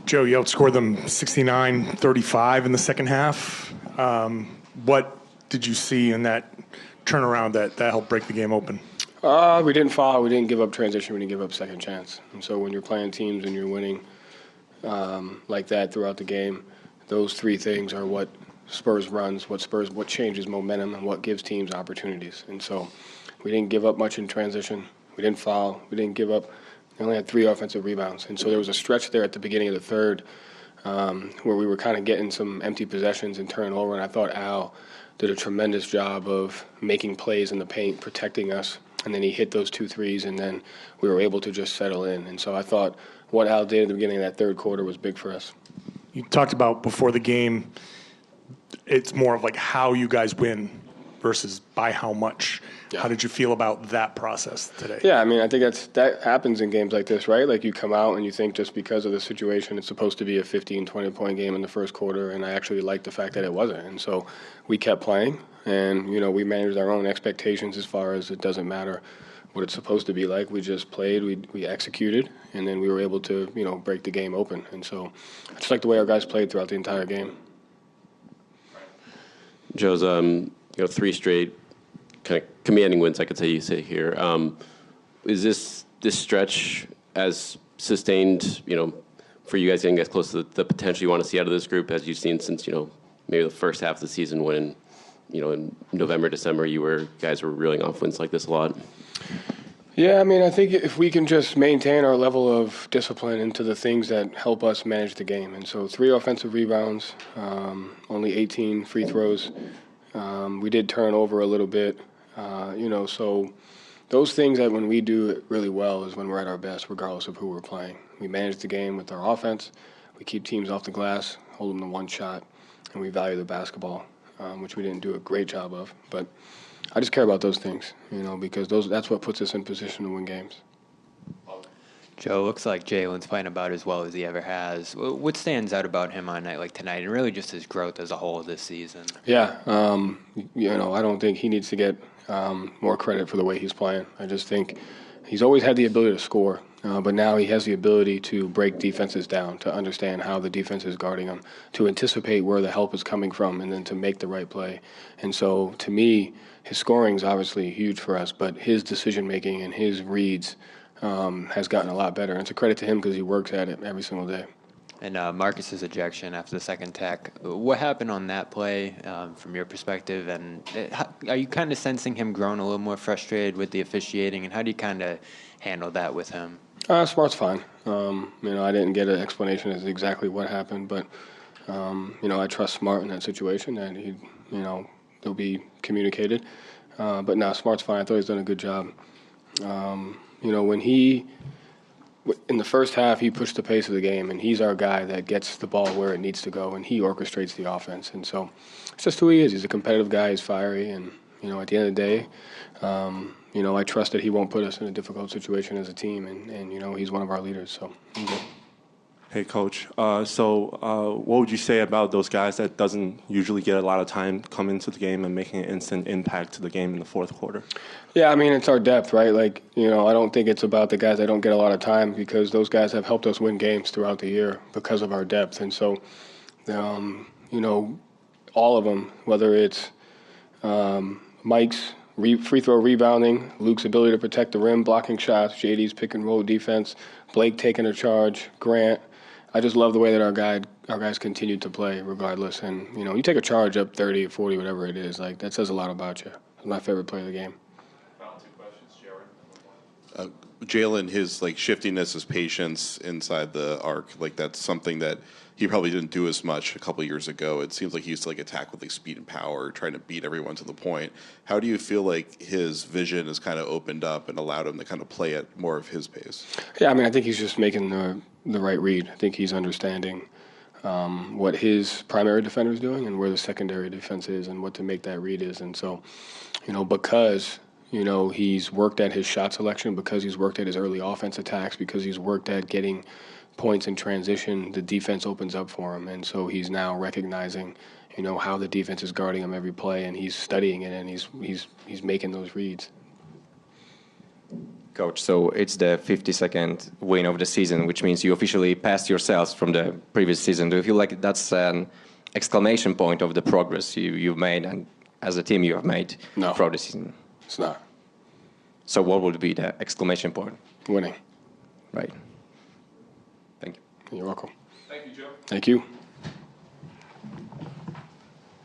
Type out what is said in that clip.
Joe, you outscored them 69-35 in the second half. What did you see in that turnaround that helped break the game open? We didn't foul. We didn't give up transition. We didn't give up second chance. And so when you're playing teams and you're winning like that throughout the game, those three things are what Spurs runs, what changes momentum, and what gives teams opportunities. And so we didn't give up much in transition. We didn't foul. We didn't give up. We only had 3 offensive rebounds. And so there was a stretch there at the beginning of the third where we were kind of getting some empty possessions and turning over. And I thought Al did a tremendous job of making plays in the paint, protecting us. And then he hit those 2 threes, and then we were able to just settle in. And so I thought what Al did at the beginning of that third quarter was big for us. You talked about before the game, it's more of like how you guys win versus by how much. Yeah. How did you feel about that process today? Yeah, I mean, I think that happens in games like this, right? Like you come out and you think just because of the situation, it's supposed to be a 15, 20-point game in the first quarter, and I actually liked the fact that it wasn't. And so we kept playing, and, we managed our own expectations as far as it doesn't matter what it's supposed to be like. We just played, we executed, and then we were able to, break the game open. And so I just like the way our guys played throughout the entire game. Joe's, 3 straight kind of commanding wins, I could say you say here. Is this stretch as sustained, for you guys getting as close to the potential you want to see out of this group as you've seen since, maybe the first half of the season when, in November, December, guys were reeling off wins like this a lot? Yeah, I mean, I think if we can just maintain our level of discipline into the things that help us manage the game. And so 3 offensive rebounds, only 18 free throws. We did turn over a little bit, so those things that when we do it really well is when we're at our best, regardless of who we're playing. We manage the game with our offense. We keep teams off the glass, hold them to 1 shot, and we value the basketball, which we didn't do a great job of. But I just care about those things, because that's what puts us in position to win games. Joe, looks like Jaylen's playing about as well as he ever has. What stands out about him on a night like tonight, and really just his growth as a whole this season? Yeah, I don't think he needs to get more credit for the way he's playing. I just think he's always had the ability to score, but now he has the ability to break defenses down, to understand how the defense is guarding him, to anticipate where the help is coming from, and then to make the right play. And so, to me, his scoring is obviously huge for us, but his decision-making and his reads has gotten a lot better. And it's a credit to him because he works at it every single day. And Marcus's ejection after the second tech, what happened on that play from your perspective? And are you kind of sensing him growing a little more frustrated with the officiating? And how do you kind of handle that with him? Smart's fine. I didn't get an explanation as to exactly what happened, but I trust Smart in that situation, and they'll be communicated. But no, Smart's fine. I thought he's done a good job. When in the first half, he pushed the pace of the game, and he's our guy that gets the ball where it needs to go, and he orchestrates the offense. And so it's just who he is. He's a competitive guy. He's fiery, and, at the end of the day, I trust that he won't put us in a difficult situation as a team, and he's one of our leaders, so I'm good. Hey, Coach. What would you say about those guys that doesn't usually get a lot of time coming into the game and making an instant impact to the game in the fourth quarter? Yeah, I mean, it's our depth, right? I don't think it's about the guys that don't get a lot of time, because those guys have helped us win games throughout the year because of our depth. And so, all of them, whether it's Mike's free throw rebounding, Luke's ability to protect the rim, blocking shots, JD's pick and roll defense, Blake taking a charge, Grant. I just love the way that our guys continue to play regardless. And, you take a charge up 30 or 40, whatever it is, that says a lot about you. It's my favorite play of the game. Final 2 questions, Jaylen, his shiftiness, his patience inside the arc, that's something that he probably didn't do as much a couple of years ago. It seems like he used to attack with speed and power, trying to beat everyone to the point. How do you feel like his vision has kind of opened up and allowed him to kind of play at more of his pace? Yeah, I think he's just making the right read. I think he's understanding what his primary defender is doing and where the secondary defense is and what to make that read is. And so, because he's worked at his shot selection, because he's worked at his early offense attacks, because he's worked at getting points in transition, the defense opens up for him. And so he's now recognizing, how the defense is guarding him every play, and he's studying it, and he's making those reads. Coach, so it's the 52nd win of the season, which means you officially passed yourselves from the previous season. Do you feel like that's an exclamation point of the progress you've made and as a team you have made throughout the season? It's not. So what would be the exclamation point? Winning. Right. Thank you. You're welcome. Thank you, Joe. Thank you.